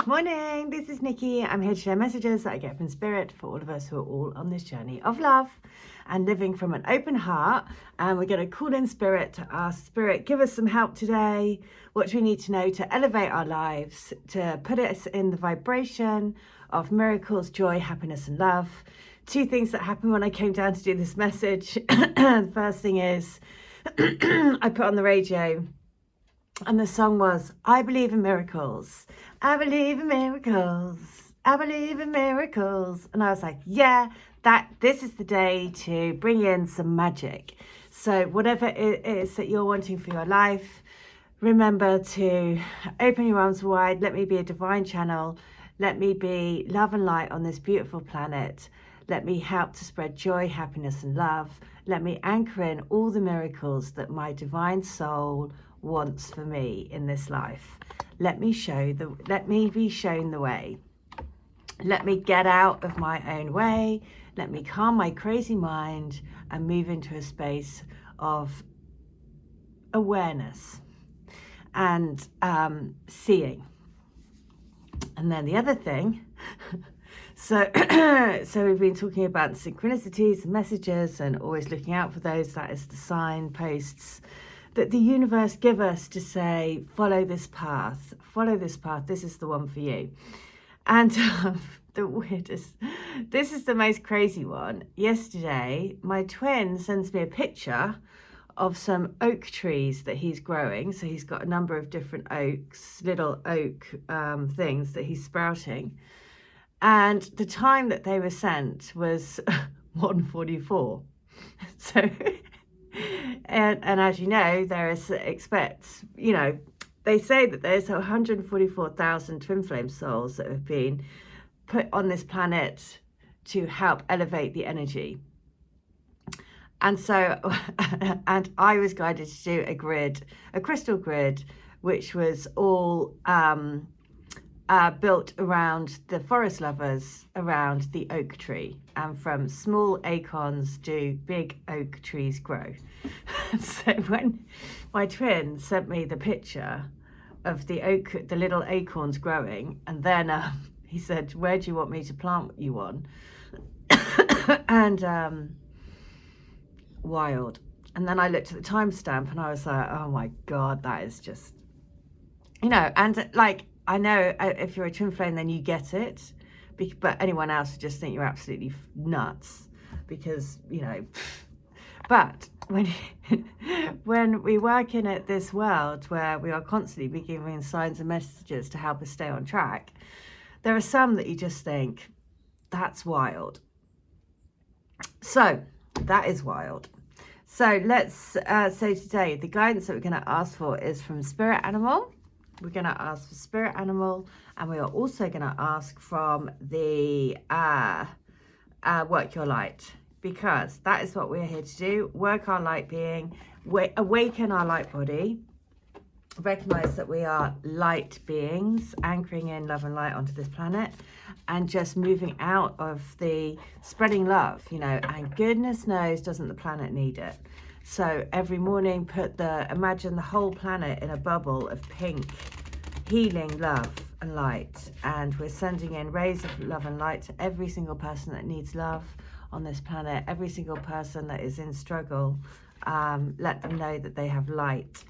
Morning, this is Nikki. I'm here to share messages that I get from Spirit for all of us who are all on this journey of love and living from an open heart. And we're going to call in Spirit to ask Spirit, give us some help today. What do we need to know to elevate our lives, to put us in the vibration of miracles, joy, happiness, and love? Two things that happened when I came down to do this message. The first thing is I put on the radio and the song was, I believe in miracles. I believe in miracles. I believe in miracles. And I was like, yeah, this is the day to bring in some magic. So whatever it is that you're wanting for your life, remember to open your arms wide. Let me be a divine channel. Let me be love and light on this beautiful planet. Let me help to spread joy, happiness, and love. Let me anchor in all the miracles that my divine soul wants for me in this life. Let me be shown the way. Let me get out of my own way. Let me calm my crazy mind and move into a space of awareness and seeing. And then the other thing, so we've been talking about synchronicities and messages and always looking out for those. That is the signposts that the universe give us to say, follow this path, this is the one for you. And the weirdest, this is the most crazy one. Yesterday, my twin sends me a picture of some oak trees that he's growing. So he's got a number of different oaks, little oak things that he's sprouting. And the time that they were sent was 1:44. So... And as you know, they say that there's 144,000 twin flame souls that have been put on this planet to help elevate the energy. And so, and I was guided to do a crystal grid, which was all built around the forest lovers, around the oak tree, and from small acorns do big oak trees grow. So when my twin sent me the picture of the little acorns growing, and then he said, where do you want me to plant you on? And wild. And then I looked at the timestamp and I was like, oh my God, that is just, and like, I know if you're a twin flame, then you get it, but anyone else would just think you're absolutely nuts because, but when we work in this world where we are constantly giving signs and messages to help us stay on track, there are some that you just think, that's wild. So that is wild. So let's say today, the guidance that we're going to ask for is from Spirit Animal. We're going to ask for Spirit Animal, and we are also going to ask from the Work Your Light, because that is what we're here to do. Work our light being, awaken our light body, recognize that we are light beings, anchoring in love and light onto this planet, and just moving out of the spreading love, and goodness knows, doesn't the planet need it? So every morning, imagine the whole planet in a bubble of pink, healing love and light. And we're sending in rays of love and light to every single person that needs love on this planet, every single person that is in struggle. Let them know that they have light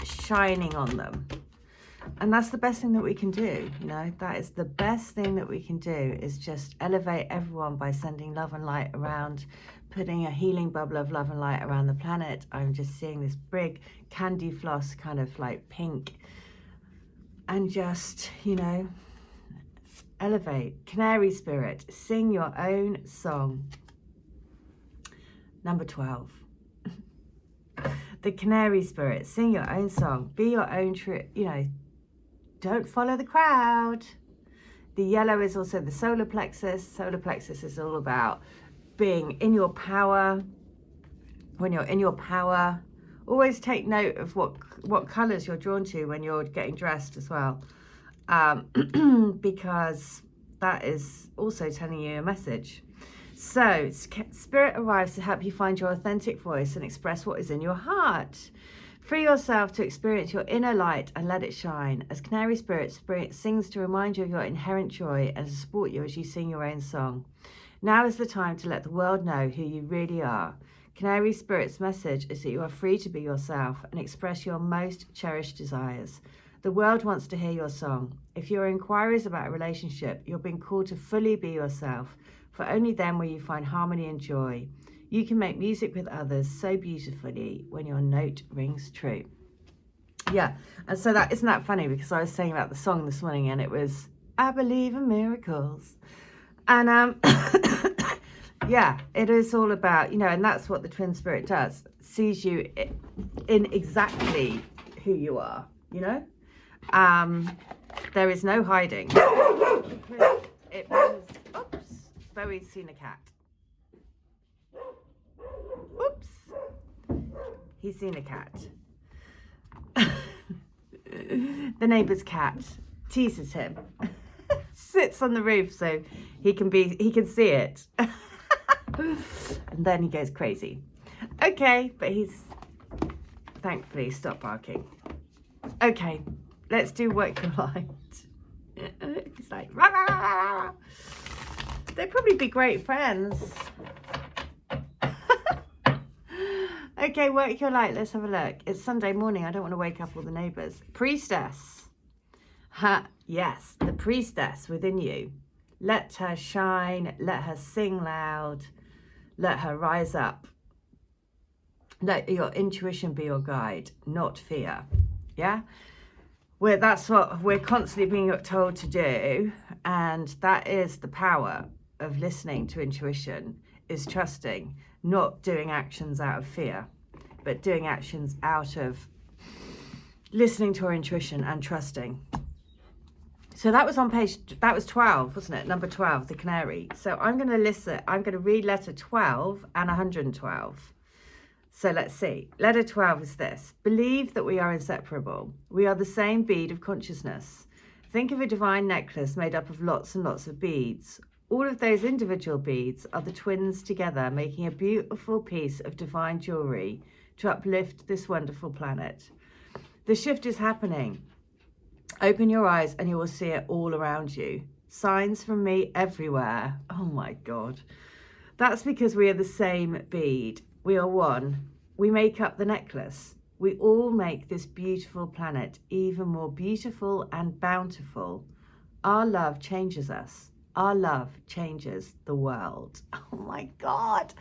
shining on them. And that's the best thing that we can do, that is the best thing that we can do, is just elevate everyone by sending love and light around, putting a healing bubble of love and light around the planet. I'm just seeing this big candy floss kind of like pink, and just, elevate. Canary spirit, sing your own song. Number 12. The canary spirit, sing your own song. Be your own true, don't follow the crowd. The yellow is also the solar plexus. Solar plexus is all about being in your power. When you're in your power, always take note of what colors you're drawn to when you're getting dressed as well, because that is also telling you a message. So Spirit arrives to help you find your authentic voice and express what is in your heart. Free yourself to experience your inner light and let it shine. As Canary Spirit sings to remind you of your inherent joy and to support you as you sing your own song. Now is the time to let the world know who you really are. Canary Spirit's message is that you are free to be yourself and express your most cherished desires. The world wants to hear your song. If your inquiries about a relationship, you're being called to fully be yourself, for only then will you find harmony and joy. You can make music with others so beautifully when your note rings true. Yeah, and so that, isn't that funny? Because I was saying about the song this morning and it was, I believe in miracles. And yeah, it is all about, you know, and that's what the twin spirit does. Sees you in exactly who you are, you know? There is no hiding. It was, oops, Bowie's seen a cat. Oops, he's seen a cat. The neighbour's cat teases him. Sits on the roof so he can see it. And then he goes crazy. Okay, but he's thankfully stopped barking. Okay, let's do work your light. He's like, rah, rah, rah, rah. They'd probably be great friends. Okay, work your light. Let's have a look. It's Sunday morning. I don't want to wake up all the neighbours. Priestess. Yes, the priestess within you. Let her shine. Let her sing loud. Let her rise up. Let your intuition be your guide, not fear. Yeah? That's what we're constantly being told to do. And that is the power of listening to intuition, is trusting, not doing actions out of fear, but doing actions out of listening to our intuition and trusting. So that was on that was 12, wasn't it? Number 12, the canary. So I'm going to read letter 12 and 112. So let's see. Letter 12 is this. Believe that we are inseparable. We are the same bead of consciousness. Think of a divine necklace made up of lots and lots of beads. All of those individual beads are the twins together, making a beautiful piece of divine jewelry to uplift this wonderful planet. The shift is happening. Open your eyes and you will see it all around you. Signs from me everywhere. Oh my God. That's because we are the same bead. We are one. We make up the necklace. We all make this beautiful planet even more beautiful and bountiful. Our love changes us. Our love changes the world. Oh my God.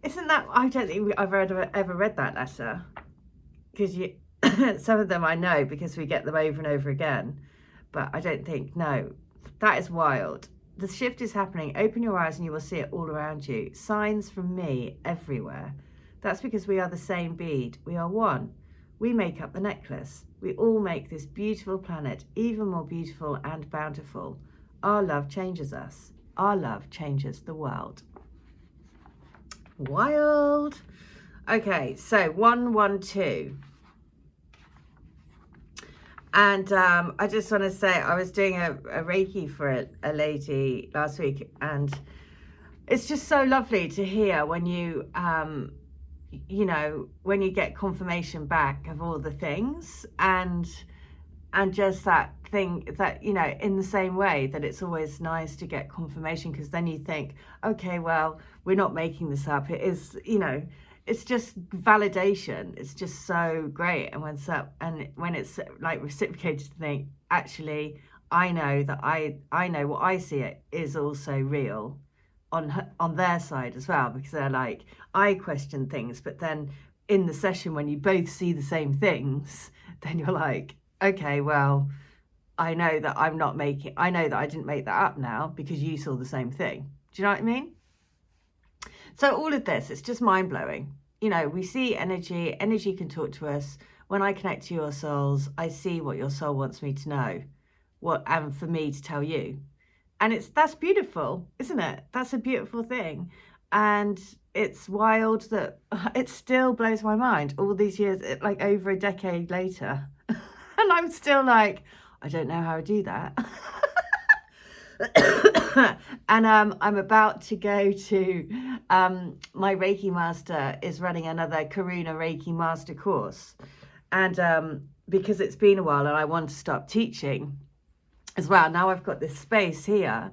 Isn't that, I don't think I've ever read that letter. Because some of them I know because we get them over and over again. But I don't think, no, that is wild. The shift is happening. Open your eyes and you will see it all around you. Signs from me everywhere. That's because we are the same bead. We are one. We make up the necklace. We all make this beautiful planet even more beautiful and bountiful. Our love changes us. Our love changes the world. Wild. Okay, so 112. And I just want to say, I was doing a Reiki for a lady last week, and it's just so lovely to hear when you, you know, when you get confirmation back of all the things, and just that thing that, you know, in the same way that it's always nice to get confirmation, because then you think, okay, well, we're not making this up. It is, you know, it's just validation. It's just so great. And when it's like reciprocated, to think, actually, I know that I know what I see it is also real on their side as well, because they're like, I question things, but then in the session when you both see the same things, then you're like, okay, well, I know that I know that I didn't make that up now because you saw the same thing. Do you know what I mean? So all of this, it's just mind-blowing. You know, we see energy. Energy can talk to us. When I connect to your souls, I see what your soul wants me to know, and for me to tell you. And that's beautiful, isn't it? That's a beautiful thing. And it's wild that it still blows my mind all these years, like over a decade later. And I'm still like, I don't know how to do that. And I'm about to go to my Reiki Master is running another Karuna Reiki Master course, And because it's been a while and I want to start teaching as well. Now I've got this space here.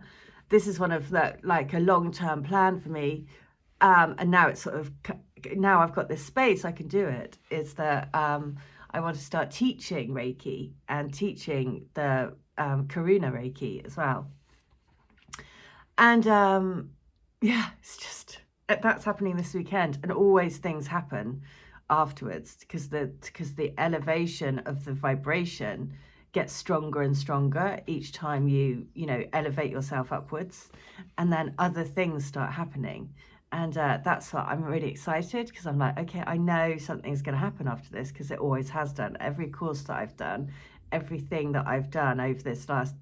This is one of the, like, a long-term plan for me. And now it's sort of, now I've got this space, I can do it. Is that I want to start teaching Reiki and teaching the Karuna Reiki as well. And yeah, it's just, that's happening this weekend. And always things happen afterwards because the elevation of the vibration gets stronger and stronger each time you elevate yourself upwards, and then other things start happening. And that's what I'm really excited, because I'm like, okay, I know something's going to happen after this, because it always has done. Every course that I've done, everything that I've done over this last,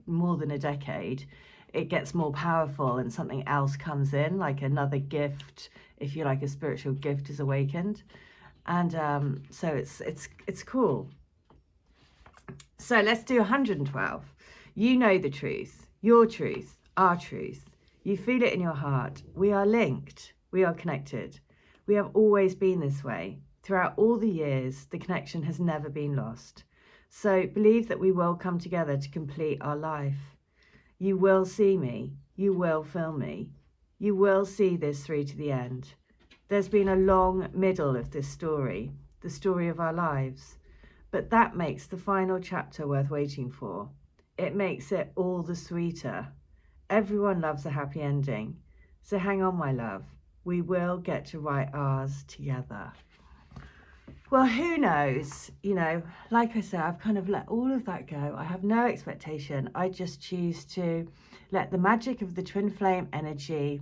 more than a decade, it gets more powerful and something else comes in, like another gift, if you like, a spiritual gift is awakened. And so it's cool. So let's do 112. You know the truth, your truth, our truth. You feel it in your heart. We are linked. We are connected. We have always been this way. Throughout all the years, the connection has never been lost. So believe that we will come together to complete our life. You will see me. You will feel me. You will see this through to the end. There's been a long middle of this story, the story of our lives. But that makes the final chapter worth waiting for. It makes it all the sweeter. Everyone loves a happy ending. So hang on, my love. We will get to write ours together. Well, who knows? Like I said, I've kind of let all of that go. I have no expectation. I just choose to let the magic of the twin flame energy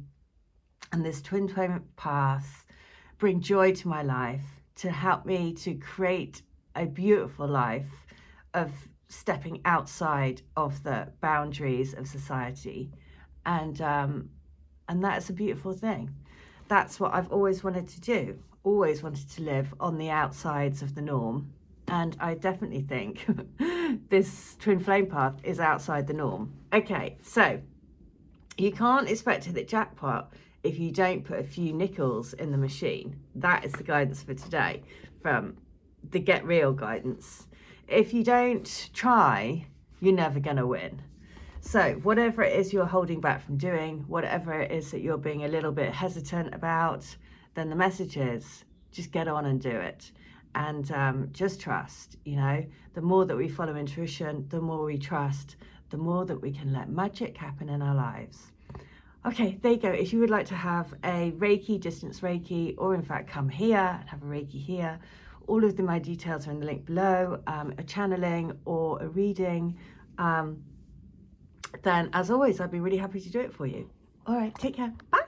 and this twin flame path bring joy to my life, to help me to create a beautiful life of stepping outside of the boundaries of society. And that's a beautiful thing. That's what I've always wanted to do, always wanted to live on the outsides of the norm. And I definitely think this twin flame path is outside the norm. Okay, so you can't expect to hit jackpot if you don't put a few nickels in the machine. That is the guidance for today from the Get Real guidance. If you don't try, you're never going to win. So whatever it is you're holding back from doing, whatever it is that you're being a little bit hesitant about, then the message is just get on and do it. And just trust. The more that we follow intuition, the more we trust, the more that we can let magic happen in our lives. Okay, there you go. If you would like to have a Reiki, distance Reiki, or in fact come here and have a Reiki here, all of my details are in the link below, a channeling or a reading, then as always, I'd be really happy to do it for you. All right, take care. Bye.